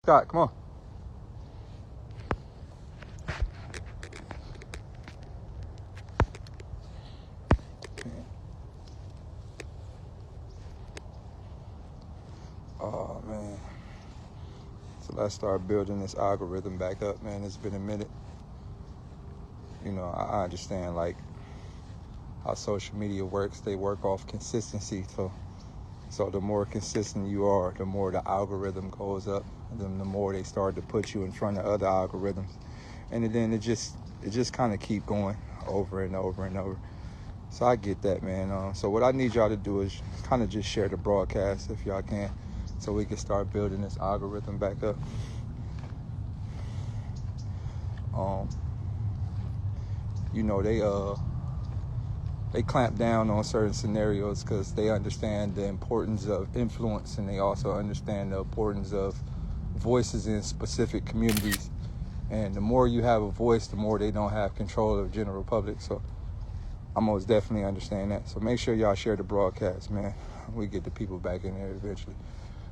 Scott, come on. Oh, man. So let's start building this algorithm back up, man. It's been a minute. You know, I understand, like, how social media works. They work off consistency. So the more consistent you are, the more the algorithm goes up. And then the more they start to put you in front of other algorithms. And then it just kind of keep going over and over and over. So I get that, man. So what I need y'all to do is kind of just share the broadcast if y'all can, so we can start building this algorithm back up. You know, they clamp down on certain scenarios because they understand the importance of influence, and they also understand the importance of voices in specific communities. And the more you have a voice, the more they don't have control of the general public. So I most definitely understand that. So make sure y'all share the broadcast, man. We get the people back in there eventually.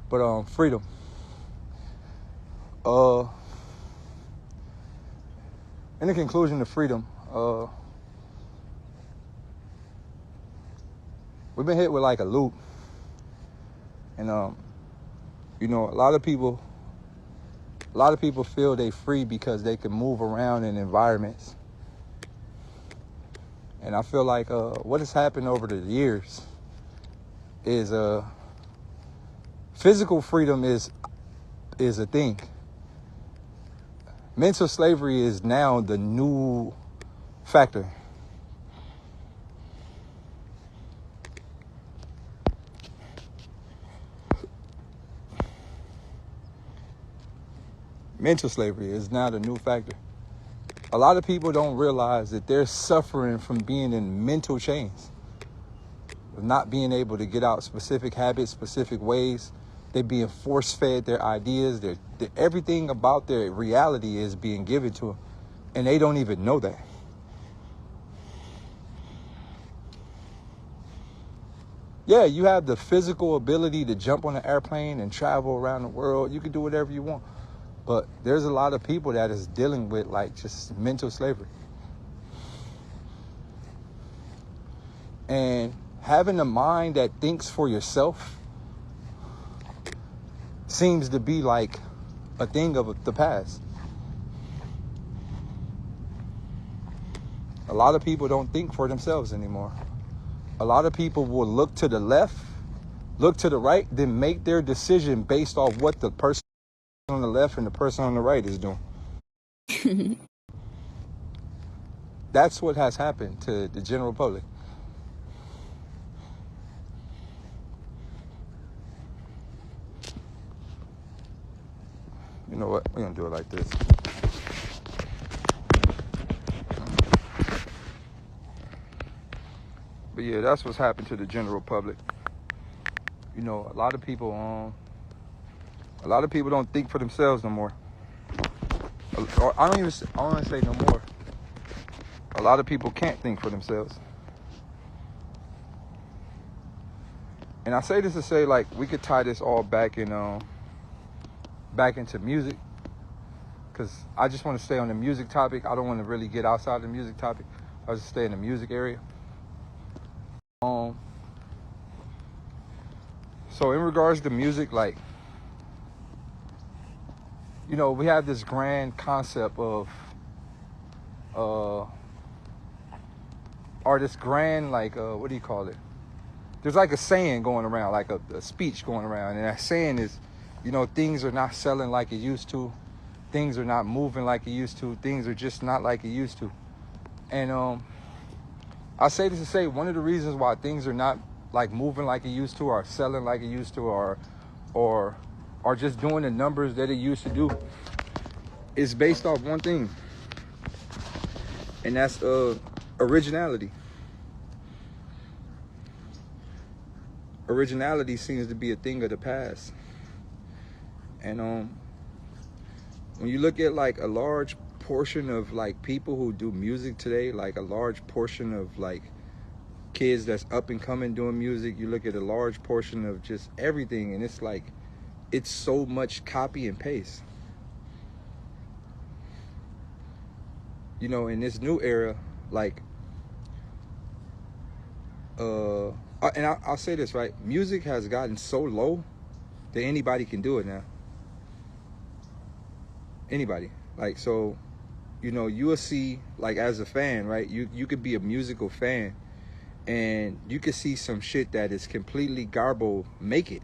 But freedom. In the conclusion of freedom, we've been hit with like a loop. And you know, a lot of people feel they free because they can move around in environments. And I feel like what has happened over the years is physical freedom is a thing. Mental slavery is now the new factor. Mental slavery is now the new factor. A lot of people don't realize that they're suffering from being in mental chains, of not being able to get out specific habits, specific ways. They're being force-fed their ideas. Everything about their reality is being given to them, and they don't even know that. Yeah, you have the physical ability to jump on an airplane and travel around the world. You can do whatever you want. But there's a lot of people that is dealing with like just mental slavery. And having a mind that thinks for yourself seems to be like a thing of the past. A lot of people don't think for themselves anymore. A lot of people will look to the left, look to the right, then make their decision based off what the person on the left and the person on the right is doing. That's what has happened to the general public. You know what? We're going to do it like this. But yeah, that's what's happened to the general public. You know, a lot of people don't think for themselves no more. Or I don't want to say no more. A lot of people can't think for themselves. And I say this to say, like, we could tie this all back into music, because I just want to stay on the music topic. I don't want to really get outside the music topic. I just stay in the music area. So in regards to music, like, you know, we have this grand concept of, or this grand, like, what do you call it? There's like a saying going around, like a speech going around. And that saying is, you know, things are not selling like it used to. Things are not moving like it used to. Things are just not like it used to. And I say this to say, one of the reasons why things are not like moving like it used to, or selling like it used to, or just doing the numbers that it used to do, is based off one thing. And that's originality. Originality seems to be a thing of the past. And when you look at like a large portion of like people who do music today, like a large portion of like kids that's up and coming doing music, you look at a large portion of just everything, and it's like it's so much copy and paste. You know, in this new era, like, and I'll say this, right? Music has gotten so low that anybody can do it now. Anybody. Like, so, you know, you will see, like, as a fan, right? You could be a musical fan, and you could see some shit that is completely garbo make it.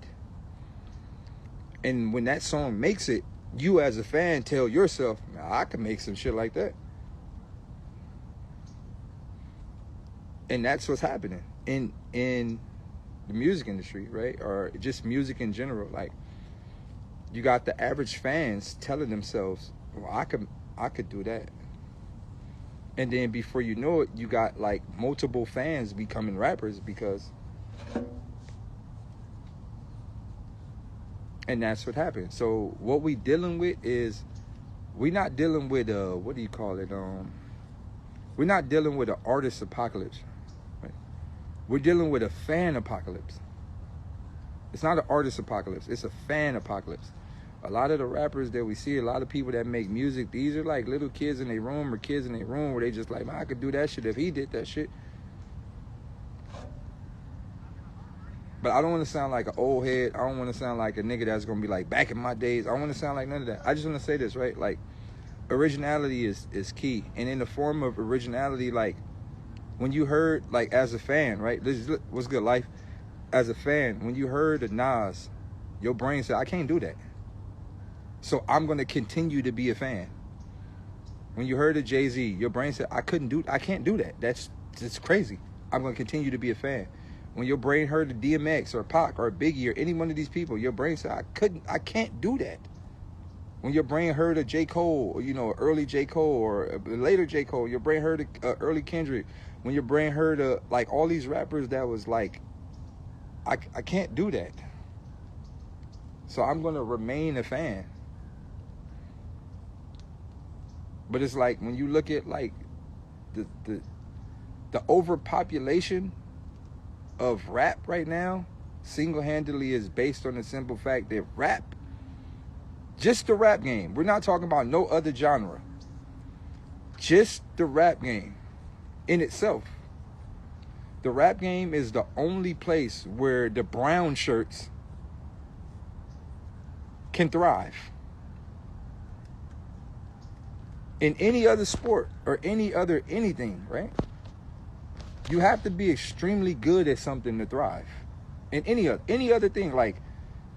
And when that song makes it, you as a fan tell yourself, I can make some shit like that. And that's what's happening in the music industry, right? Or just music in general. Like, you got the average fans telling themselves, well, I could do that. And then before you know it, you got like multiple fans becoming rappers because, and that's what happened. So what we dealing with is, we're not dealing with what do you call it? We're not dealing with an artist apocalypse. Right? We're dealing with a fan apocalypse. It's not an artist apocalypse. It's a fan apocalypse. A lot of the rappers that we see, a lot of people that make music, these are like little kids in their room or kids in their room where they just like, man, I could do that shit if he did that shit. But I don't want to sound like an old head. I don't want to sound like a nigga that's going to be like, back in my days. I don't want to sound like none of that. I just want to say this, right? Like, originality is key. And in the form of originality, like, when you heard, like, as a fan, right? This is what's good, life. As a fan, when you heard the Nas, your brain said, I can't do that. So I'm going to continue to be a fan. When you heard of Jay-Z, your brain said, I can't do that. That's crazy. I'm going to continue to be a fan. When your brain heard of DMX or Pac or Biggie or any one of these people, your brain said, I can't do that. When your brain heard of J. Cole, or, you know, early J. Cole or later J. Cole, your brain heard of early Kendrick. When your brain heard of like all these rappers that was like, I can't do that. So I'm going to remain a fan. But it's like when you look at like the overpopulation of rap right now, single-handedly is based on the simple fact that rap, just the rap game, we're not talking about no other genre, just the rap game in itself. The rap game is the only place where the brown shirts can thrive. In any other sport or any other anything, right? You have to be extremely good at something to thrive. In any other thing, like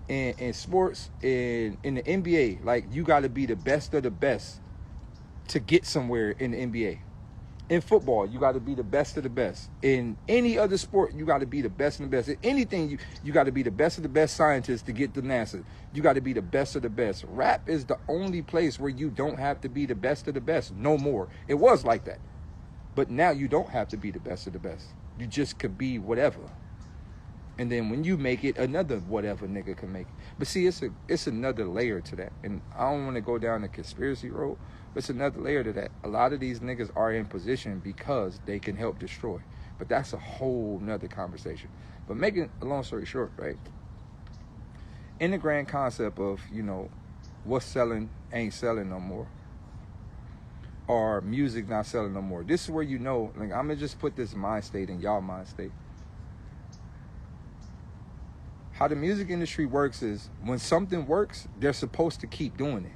in sports, in the NBA, like you got to be the best of the best to get somewhere in the NBA. In football, you got to be the best of the best. In any other sport, you got to be the best of the best. In anything, you got to be the best of the best scientists to get to NASA. You got to be the best of the best. Rap is the only place where you don't have to be the best of the best no more. It was like that. But now you don't have to be the best of the best. You just could be whatever. And then when you make it, another whatever nigga can make it. But see, it's another layer to that. And I don't want to go down the conspiracy road, but it's another layer to that. A lot of these niggas are in position because they can help destroy. But that's a whole nother conversation. But making a long story short, right? In the grand concept of, you know, what's selling ain't selling no more, or music not selling no more. This is where you know, like, I'm going to just put this mind state in y'all mind state. How the music industry works is when something works, they're supposed to keep doing it.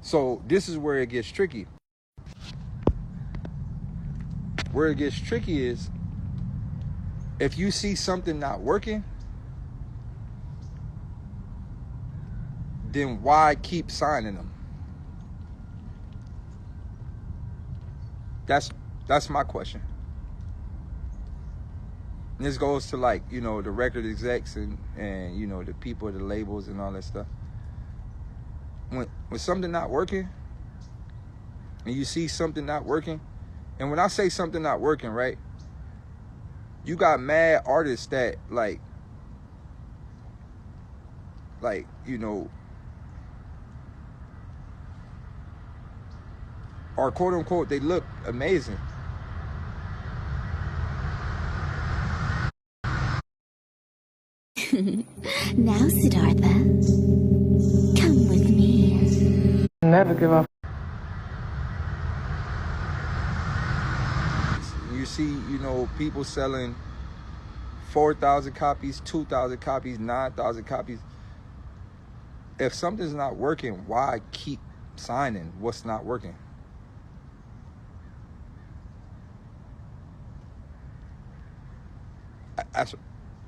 So this is where it gets tricky. Where it gets tricky is if you see something not working, then why keep signing them? That's my question. And this goes to, like, you know, the record execs and you know, the people, the labels and all that stuff. When something not working and you see something not working, and when I say something not working, right, you got mad artists that like, you know, are quote unquote, they look amazing. Now, Siddhartha, come with me. Never give up. You see, you know, people selling 4,000 copies, 2,000 copies, 9,000 copies. If something's not working, why keep signing what's not working?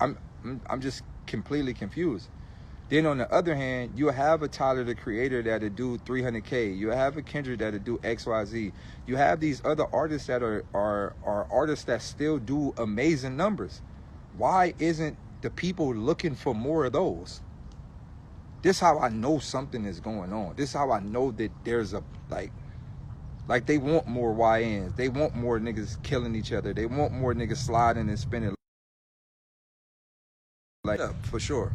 I'm just completely confused. Then on the other hand, you have a Tyler the Creator that'll do 300K. You have a Kendrick that'll do XYZ. You have these other artists that are artists that still do amazing numbers. Why isn't the people looking for more of those? This is how I know something is going on. This is how I know that there's a, like they want more YNs. They want more niggas killing each other. They want more niggas sliding and spinning. Like, yeah, for sure.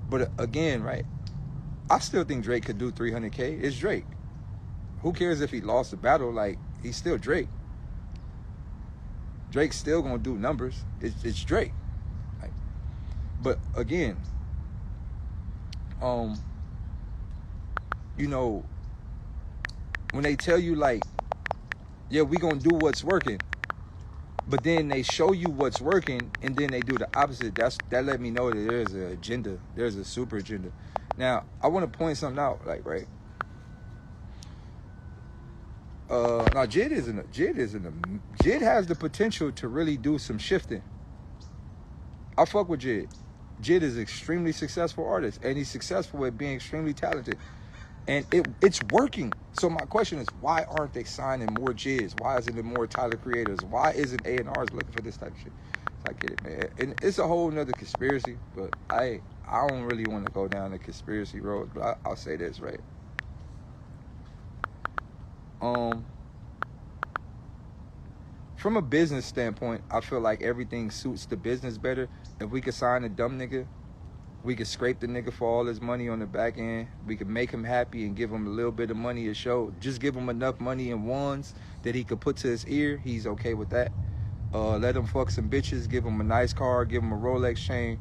But again, right, I still think Drake could do 300K. It's Drake. Who cares if he lost the battle? Like, he's still Drake. Drake's still gonna do numbers. It's Drake. Like, but again, you know, when they tell you like, yeah, we gonna do what's working, but then they show you what's working and then they do the opposite, that let me know that there's an agenda. There's a super agenda. Now, I want to point something out, like, right? Now Jid has the potential to really do some shifting. I fuck with Jid. Jid is an extremely successful artist, and he's successful at being extremely talented. And it's working. So my question is, why aren't they signing more Jids? Why isn't there more Tyler Creators? Why isn't A&Rs looking for this type of shit? So I get it, man. And it's a whole nother conspiracy, but I don't really want to go down the conspiracy road, but I'll say this, right? From a business standpoint, I feel like everything suits the business better. If we could sign a dumb nigga, we could scrape the nigga for all his money on the back end. We could make him happy and give him a little bit of money a show. Just give him enough money in ones that he could put to his ear. He's okay with that. Let him fuck some bitches, give him a nice car, give him a Rolex chain,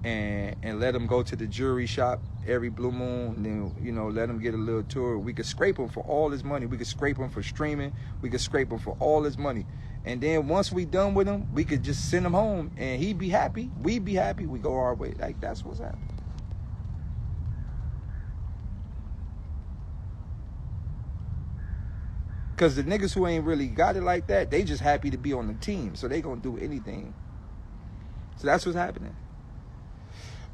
and let him go to the jewelry shop every blue moon. And then, you know, let him get a little tour. We could scrape him for all his money. We could scrape him for streaming. We could scrape him for all his money. And then once we done with him, we could just send him home and he'd be happy. We'd be happy. We go our way. Like, that's what's happening. Because the niggas who ain't really got it like that, they just happy to be on the team. So they gonna do anything. So that's what's happening.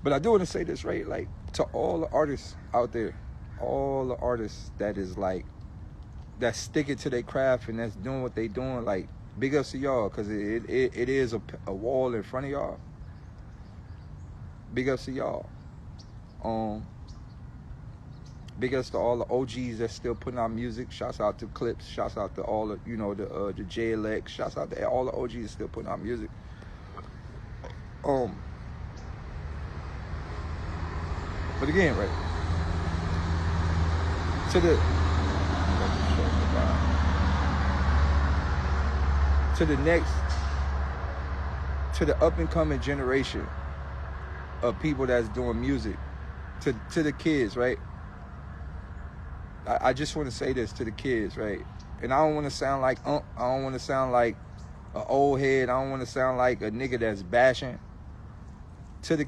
But I do want to say this, right? Like, to all the artists out there, all the artists that is like, that's sticking to their craft and that's doing what they doing, like, big ups to y'all, because it is a wall in front of y'all. Big ups to y'all. Big ups to all the OGs that's still putting out music. Shouts out to Clips. Shouts out to all the, you know, the Daylyt. Shouts out to all the OGs that's still putting out music. But again, right, to the up and coming generation of people that's doing music, to the kids, right? I just want to say this to the kids, right? And I don't want to sound like I don't want to sound like an old head. I don't want to sound like a nigga that's bashing. To the